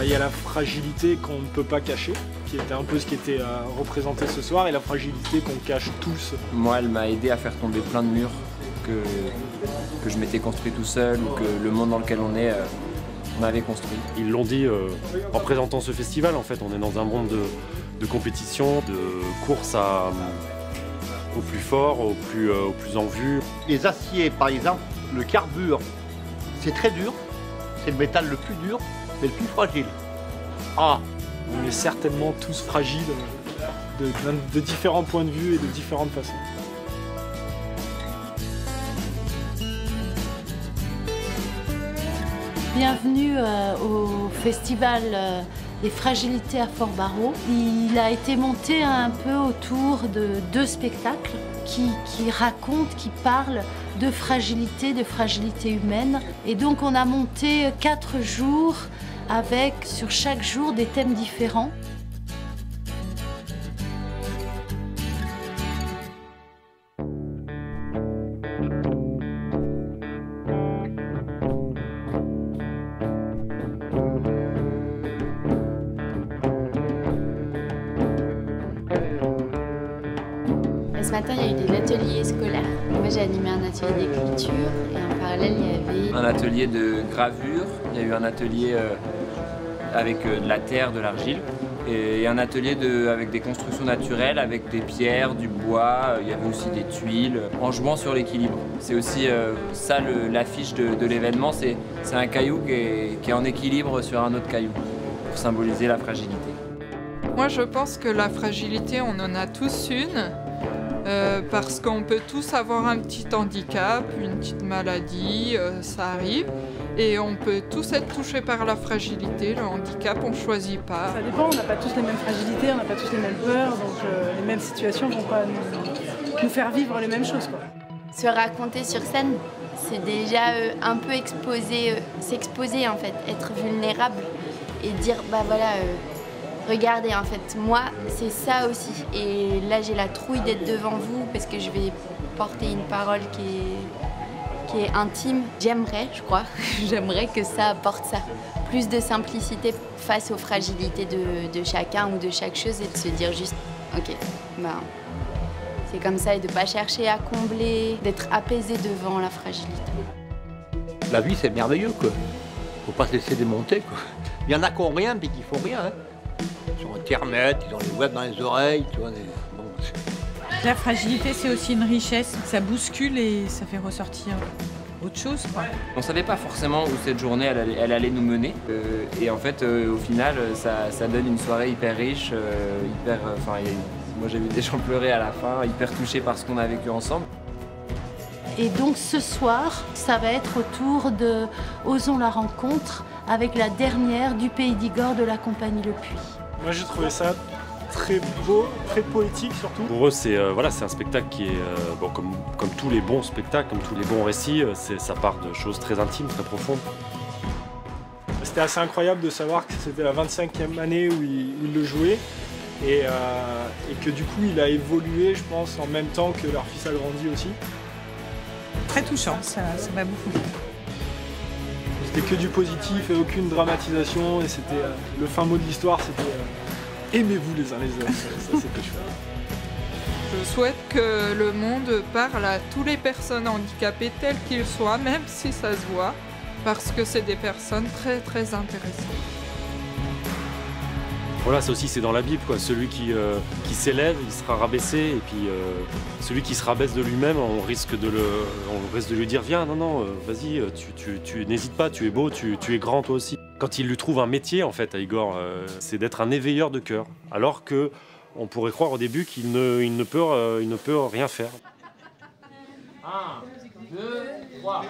Il y a la fragilité qu'on ne peut pas cacher, qui était un peu ce qui était représenté ce soir, et la fragilité qu'on cache tous. Moi, elle m'a aidé à faire tomber plein de murs que je m'étais construit tout seul ou que le monde dans lequel on est m'avait construit. Ils l'ont dit en présentant ce festival, en fait, on est dans un monde de compétition, de course au plus fort, au plus en vue. Les aciers, par exemple, le carbure, c'est très dur, c'est le métal le plus dur, mais le plus fragile. Ah, on est certainement tous fragiles de différents points de vue et de différentes façons. Bienvenue au festival des fragilités à Fort-Barreau. Il a été monté un peu autour de 2 spectacles qui racontent, qui parlent de fragilité humaine. Et donc on a monté 4 jours avec sur chaque jour des thèmes différents. Ce matin, il y a eu des ateliers scolaires. Moi, j'ai animé un atelier d'écriture et en parallèle, il y avait Un atelier de gravure, il y a eu un atelier avec de la terre, de l'argile, et un atelier avec des constructions naturelles, avec des pierres, du bois, il y avait aussi des tuiles, en jouant sur l'équilibre. C'est aussi ça l'affiche de l'événement, c'est un caillou qui est en équilibre sur un autre caillou, pour symboliser la fragilité. Moi, je pense que la fragilité, on en a tous une. Parce qu'on peut tous avoir un petit handicap, une petite maladie, ça arrive. Et on peut tous être touchés par la fragilité, le handicap, on ne choisit pas. Ça dépend, on n'a pas tous les mêmes fragilités, on n'a pas tous les mêmes peurs, donc les mêmes situations ne vont pas nous faire vivre les mêmes choses, quoi. se raconter sur scène, c'est déjà un peu s'exposer en fait, être vulnérable et dire bah voilà, regardez en fait, moi c'est ça aussi. Et là j'ai la trouille d'être devant vous parce que je vais porter une parole qui est intime. J'aimerais, je crois, j'aimerais que ça apporte ça. Plus de simplicité face aux fragilités de chacun ou de chaque chose et de se dire juste, ok, ben, c'est comme ça et de ne pas chercher à combler, d'être apaisé devant la fragilité. La vie, c'est merveilleux, quoi. Faut pas se laisser démonter, quoi. Il y en a qui n'ont rien, puis qui font rien. Hein. Ils sont en thermètre, ils ont les webs dans les oreilles, tu vois. Bon. La fragilité, c'est aussi une richesse. Ça bouscule et ça fait ressortir autre chose, quoi. On ne savait pas forcément où cette journée elle allait nous mener. Et en fait, au final, ça donne une soirée hyper riche, moi j'ai vu des gens pleurer à la fin, hyper touchés par ce qu'on a vécu ensemble. Et donc ce soir, ça va être autour de Osons la rencontre avec la dernière du Pays d'Igor de la compagnie Le Puy. Moi j'ai trouvé ça très beau, très poétique surtout. Pour eux, c'est un spectacle qui est, bon, comme tous les bons spectacles, comme tous les bons récits, ça part de choses très intimes, très profondes. C'était assez incroyable de savoir que c'était la 25e année où il le jouait et que du coup il a évolué, je pense, en même temps que leur fils a grandi aussi. Très touchant, ça m'a beaucoup plu. C'était que du positif et aucune dramatisation et c'était le fin mot de l'histoire, c'était aimez-vous les uns les autres, ça c'était chouette. Je souhaite que le monde parle à toutes les personnes handicapées telles qu'ils soient, même si ça se voit, parce que c'est des personnes très très intéressantes. Voilà, ça aussi c'est dans la Bible, quoi. Celui qui s'élève, il sera rabaissé, et puis celui qui se rabaisse de lui-même, on risque de lui dire viens, non, vas-y, tu n'hésites pas, tu es beau, tu es grand toi aussi. Quand il lui trouve un métier en fait à Igor, c'est d'être un éveilleur de cœur, alors que on pourrait croire au début qu'il ne peut rien faire. 1, 2, 3.